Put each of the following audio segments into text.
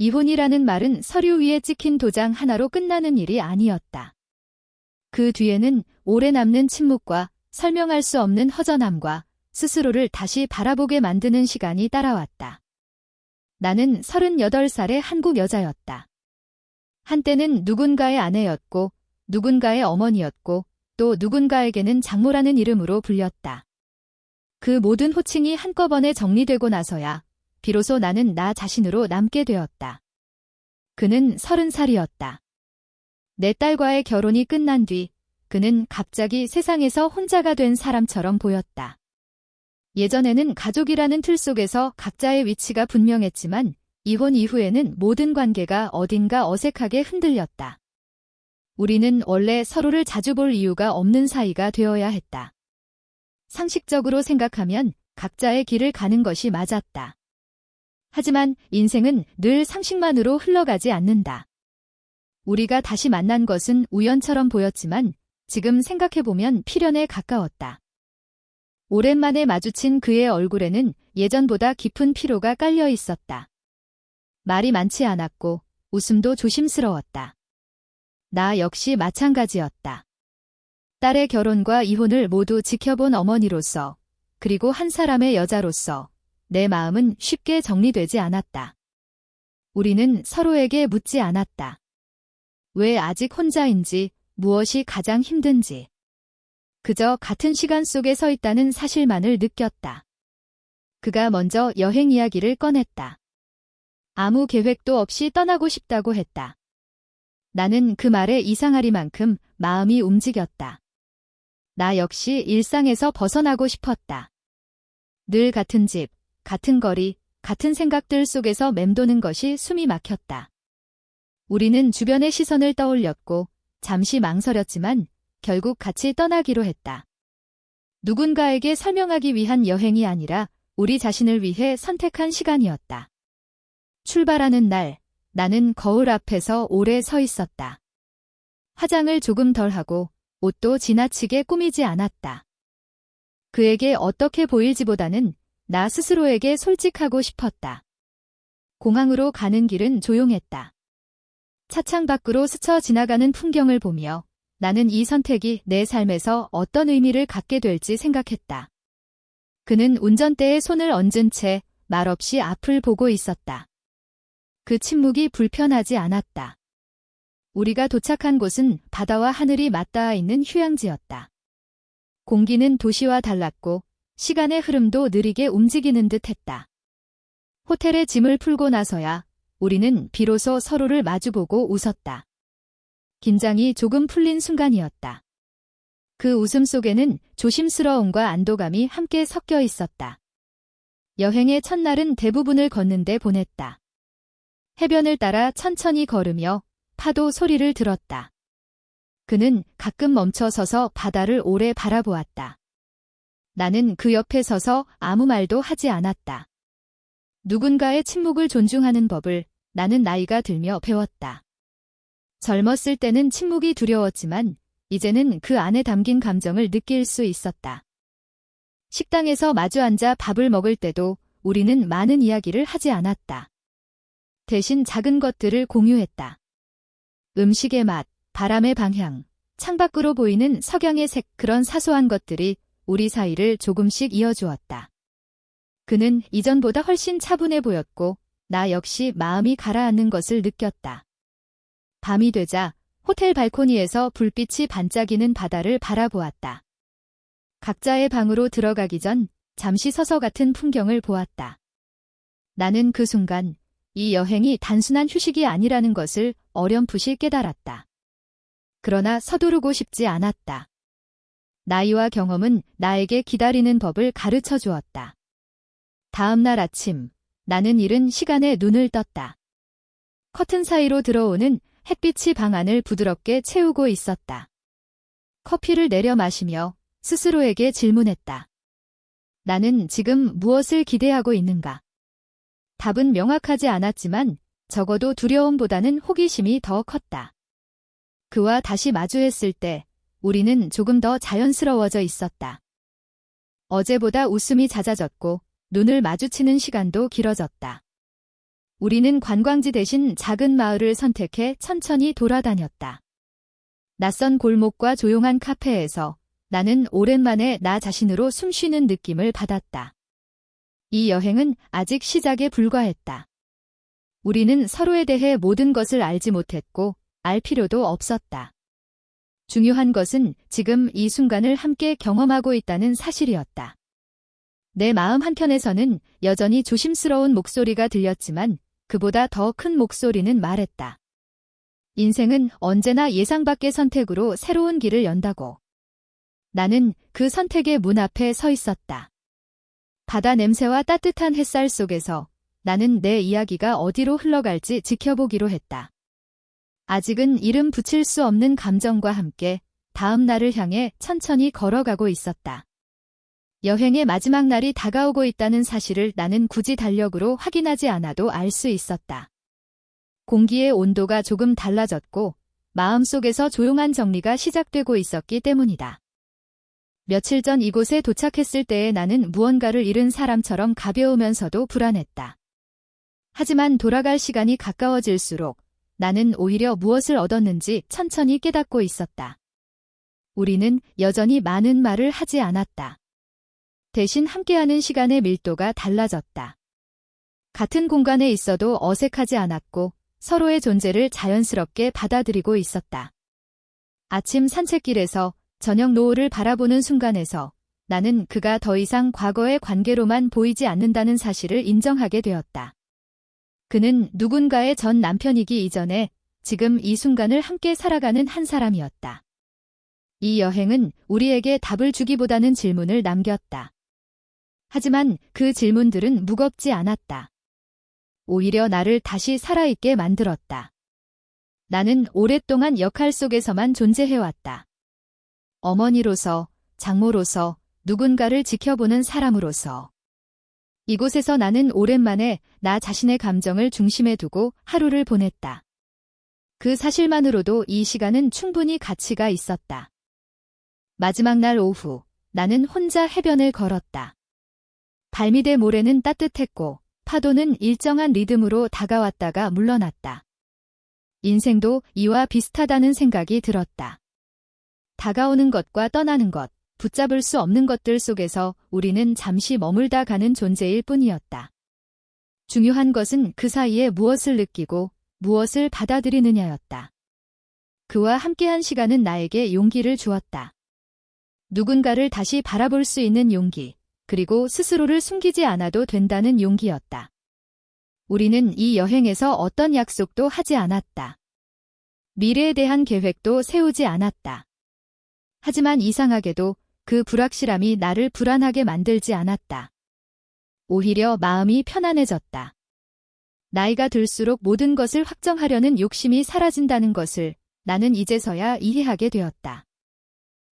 이혼이라는 말은 서류 위에 찍힌 도장 하나로 끝나는 일이 아니었다. 그 뒤에는 오래 남는 침묵과 설명할 수 없는 허전함과 스스로를 다시 바라보게 만드는 시간이 따라왔다. 나는 38살의 한국 여자였다. 한때는 누군가의 아내였고, 누군가의 어머니였고, 또 누군가에게는 장모라는 이름으로 불렸다. 그 모든 호칭이 한꺼번에 정리되고 나서야 비로소 나는 나 자신으로 남게 되었다. 그는 30살이었다. 내 딸과의 결혼이 끝난 뒤 그는 갑자기 세상에서 혼자가 된 사람처럼 보였다. 예전에는 가족이라는 틀 속에서 각자의 위치가 분명했지만 이혼 이후에는 모든 관계가 어딘가 어색하게 흔들렸다. 우리는 원래 서로를 자주 볼 이유가 없는 사이가 되어야 했다. 상식적으로 생각하면 각자의 길을 가는 것이 맞았다. 하지만 인생은 늘 상식만으로 흘러가지 않는다. 우리가 다시 만난 것은 우연처럼 보였지만 지금 생각해보면 필연에 가까웠다. 오랜만에 마주친 그의 얼굴에는 예전보다 깊은 피로가 깔려 있었다. 말이 많지 않았고 웃음도 조심스러웠다. 나 역시 마찬가지였다. 딸의 결혼과 이혼을 모두 지켜본 어머니로서, 그리고 한 사람의 여자로서 내 마음은 쉽게 정리되지 않았다. 우리는 서로에게 묻지 않았다. 왜 아직 혼자인지, 무엇이 가장 힘든지. 그저 같은 시간 속에 서 있다는 사실만을 느꼈다. 그가 먼저 여행 이야기를 꺼냈다. 아무 계획도 없이 떠나고 싶다고 했다. 나는 그 말에 이상하리만큼 마음이 움직였다. 나 역시 일상에서 벗어나고 싶었다. 늘 같은 집, 같은 거리, 같은 생각들 속에서 맴도는 것이 숨이 막혔다. 우리는 주변의 시선을 떠올렸고 잠시 망설였지만 결국 같이 떠나기로 했다. 누군가에게 설명하기 위한 여행이 아니라 우리 자신을 위해 선택한 시간이었다. 출발하는 날, 나는 거울 앞에서 오래 서 있었다. 화장을 조금 덜 하고 옷도 지나치게 꾸미지 않았다. 그에게 어떻게 보일지보다는 나 스스로에게 솔직하고 싶었다. 공항으로 가는 길은 조용했다. 차창 밖으로 스쳐 지나가는 풍경을 보며 나는 이 선택이 내 삶에서 어떤 의미를 갖게 될지 생각했다. 그는 운전대에 손을 얹은 채 말없이 앞을 보고 있었다. 그 침묵이 불편하지 않았다. 우리가 도착한 곳은 바다와 하늘이 맞닿아 있는 휴양지였다. 공기는 도시와 달랐고 시간의 흐름도 느리게 움직이는 듯했다. 호텔에 짐을 풀고 나서야 우리는 비로소 서로를 마주보고 웃었다. 긴장이 조금 풀린 순간이었다. 그 웃음 속에는 조심스러움과 안도감이 함께 섞여 있었다. 여행의 첫날은 대부분을 걷는데 보냈다. 해변을 따라 천천히 걸으며 파도 소리를 들었다. 그는 가끔 멈춰 서서 바다를 오래 바라보았다. 나는 그 옆에 서서 아무 말도 하지 않았다. 누군가의 침묵을 존중하는 법을 나는 나이가 들며 배웠다. 젊었을 때는 침묵이 두려웠지만 이제는 그 안에 담긴 감정을 느낄 수 있었다. 식당에서 마주 앉아 밥을 먹을 때도 우리는 많은 이야기를 하지 않았다. 대신 작은 것들을 공유했다. 음식의 맛, 바람의 방향, 창밖으로 보이는 석양의 색, 그런 사소한 것들이 우리 사이를 조금씩 이어주었다. 그는 이전보다 훨씬 차분해 보였고 나 역시 마음이 가라앉는 것을 느꼈다. 밤이 되자 호텔 발코니에서 불빛이 반짝이는 바다를 바라보았다. 각자의 방으로 들어가기 전 잠시 서서 같은 풍경을 보았다. 나는 그 순간 이 여행이 단순한 휴식이 아니라는 것을 어렴풋이 깨달았다. 그러나 서두르고 싶지 않았다. 나이와 경험은 나에게 기다리는 법을 가르쳐 주었다. 다음 날 아침, 나는 이른 시간에 눈을 떴다. 커튼 사이로 들어오는 햇빛이 방 안을 부드럽게 채우고 있었다. 커피를 내려 마시며 스스로에게 질문했다. 나는 지금 무엇을 기대하고 있는가? 답은 명확하지 않았지만 적어도 두려움보다는 호기심이 더 컸다. 그와 다시 마주했을 때 우리는 조금 더 자연스러워져 있었다. 어제보다 웃음이 잦아졌고 눈을 마주치는 시간도 길어졌다. 우리는 관광지 대신 작은 마을을 선택해 천천히 돌아다녔다. 낯선 골목과 조용한 카페에서 나는 오랜만에 나 자신으로 숨쉬는 느낌을 받았다. 이 여행은 아직 시작에 불과했다. 우리는 서로에 대해 모든 것을 알지 못했고 알 필요도 없었다. 중요한 것은 지금 이 순간을 함께 경험하고 있다는 사실이었다. 내 마음 한켠에서는 여전히 조심스러운 목소리가 들렸지만 그보다 더 큰 목소리는 말했다. 인생은 언제나 예상 밖의 선택으로 새로운 길을 연다고. 나는 그 선택의 문 앞에 서 있었다. 바다 냄새와 따뜻한 햇살 속에서 나는 내 이야기가 어디로 흘러갈지 지켜보기로 했다. 아직은 이름 붙일 수 없는 감정과 함께 다음 날을 향해 천천히 걸어가고 있었다. 여행의 마지막 날이 다가오고 있다는 사실을 나는 굳이 달력으로 확인하지 않아도 알 수 있었다. 공기의 온도가 조금 달라졌고 마음속에서 조용한 정리가 시작되고 있었기 때문이다. 며칠 전 이곳에 도착했을 때의 나는 무언가를 잃은 사람처럼 가벼우면서도 불안했다. 하지만 돌아갈 시간이 가까워질수록 나는 오히려 무엇을 얻었는지 천천히 깨닫고 있었다. 우리는 여전히 많은 말을 하지 않았다. 대신 함께하는 시간의 밀도가 달라졌다. 같은 공간에 있어도 어색하지 않았고 서로의 존재를 자연스럽게 받아들이고 있었다. 아침 산책길에서 저녁 노을을 바라보는 순간에서 나는 그가 더 이상 과거의 관계로만 보이지 않는다는 사실을 인정하게 되었다. 그는 누군가의 전 남편이기 이전에 지금 이 순간을 함께 살아가는 한 사람이었다. 이 여행은 우리에게 답을 주기보다는 질문을 남겼다. 하지만 그 질문들은 무겁지 않았다. 오히려 나를 다시 살아있게 만들었다. 나는 오랫동안 역할 속에서만 존재해왔다. 어머니로서, 장모로서, 누군가를 지켜보는 사람으로서. 이곳에서 나는 오랜만에 나 자신의 감정을 중심에 두고 하루를 보냈다. 그 사실만으로도 이 시간은 충분히 가치가 있었다. 마지막 날 오후, 나는 혼자 해변을 걸었다. 발밑의 모래는 따뜻했고 파도는 일정한 리듬으로 다가왔다가 물러났다. 인생도 이와 비슷하다는 생각이 들었다. 다가오는 것과 떠나는 것, 붙잡을 수 없는 것들 속에서 우리는 잠시 머물다 가는 존재일 뿐이었다. 중요한 것은 그 사이에 무엇을 느끼고 무엇을 받아들이느냐였다. 그와 함께한 시간은 나에게 용기를 주었다. 누군가를 다시 바라볼 수 있는 용기, 그리고 스스로를 숨기지 않아도 된다는 용기였다. 우리는 이 여행에서 어떤 약속도 하지 않았다. 미래에 대한 계획도 세우지 않았다. 하지만 이상하게도 그 불확실함이 나를 불안하게 만들지 않았다. 오히려 마음이 편안해졌다. 나이가 들수록 모든 것을 확정하려는 욕심이 사라진다는 것을 나는 이제서야 이해하게 되었다.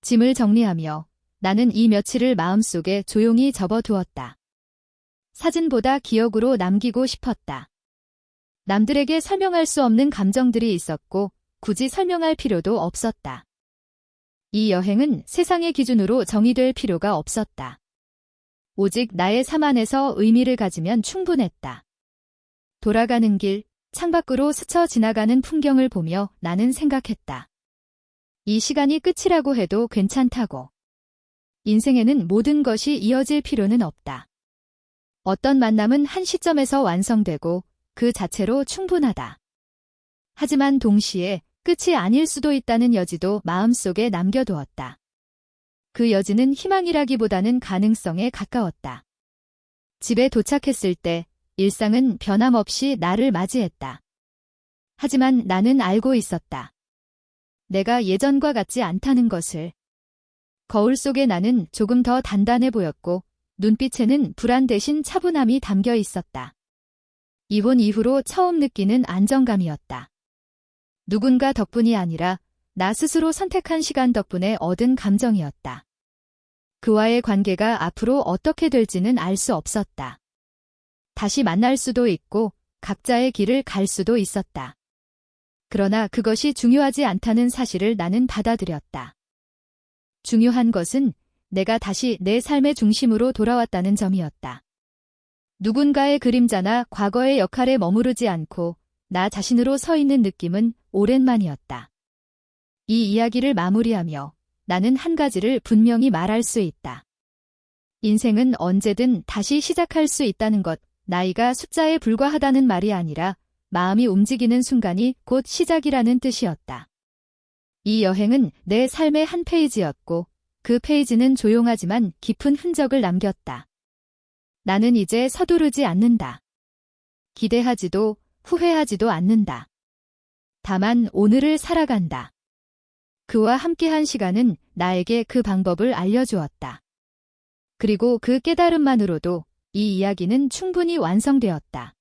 짐을 정리하며 나는 이 며칠을 마음속에 조용히 접어두었다. 사진보다 기억으로 남기고 싶었다. 남들에게 설명할 수 없는 감정들이 있었고 굳이 설명할 필요도 없었다. 이 여행은 세상의 기준으로 정의될 필요가 없었다. 오직 나의 삶 안에서 의미를 가지면 충분했다. 돌아가는 길, 창밖으로 스쳐 지나가는 풍경을 보며 나는 생각했다. 이 시간이 끝이라고 해도 괜찮다고. 인생에는 모든 것이 이어질 필요는 없다. 어떤 만남은 한 시점에서 완성되고 그 자체로 충분하다. 하지만 동시에 끝이 아닐 수도 있다는 여지도 마음속에 남겨두었다. 그 여지는 희망이라기보다는 가능성에 가까웠다. 집에 도착했을 때 일상은 변함없이 나를 맞이했다. 하지만 나는 알고 있었다. 내가 예전과 같지 않다는 것을. 거울 속의 나는 조금 더 단단해 보였고 눈빛에는 불안 대신 차분함이 담겨 있었다. 이혼 이후로 처음 느끼는 안정감이었다. 누군가 덕분이 아니라 나 스스로 선택한 시간 덕분에 얻은 감정이었다. 그와의 관계가 앞으로 어떻게 될지는 알 수 없었다. 다시 만날 수도 있고 각자의 길을 갈 수도 있었다. 그러나 그것이 중요하지 않다는 사실을 나는 받아들였다. 중요한 것은 내가 다시 내 삶의 중심으로 돌아왔다는 점이었다. 누군가의 그림자나 과거의 역할에 머무르지 않고 나 자신으로 서 있는 느낌은 오랜만이었다. 이 이야기를 마무리하며 나는 한 가지를 분명히 말할 수 있다. 인생은 언제든 다시 시작할 수 있다는 것, 나이가 숫자에 불과하다는 말이 아니라 마음이 움직이는 순간이 곧 시작이라는 뜻이었다. 이 여행은 내 삶의 한 페이지였고 그 페이지는 조용하지만 깊은 흔적을 남겼다. 나는 이제 서두르지 않는다. 기대하지도 후회하지도 않는다. 다만 오늘을 살아간다. 그와 함께한 시간은 나에게 그 방법을 알려주었다. 그리고 그 깨달음만으로도 이 이야기는 충분히 완성되었다.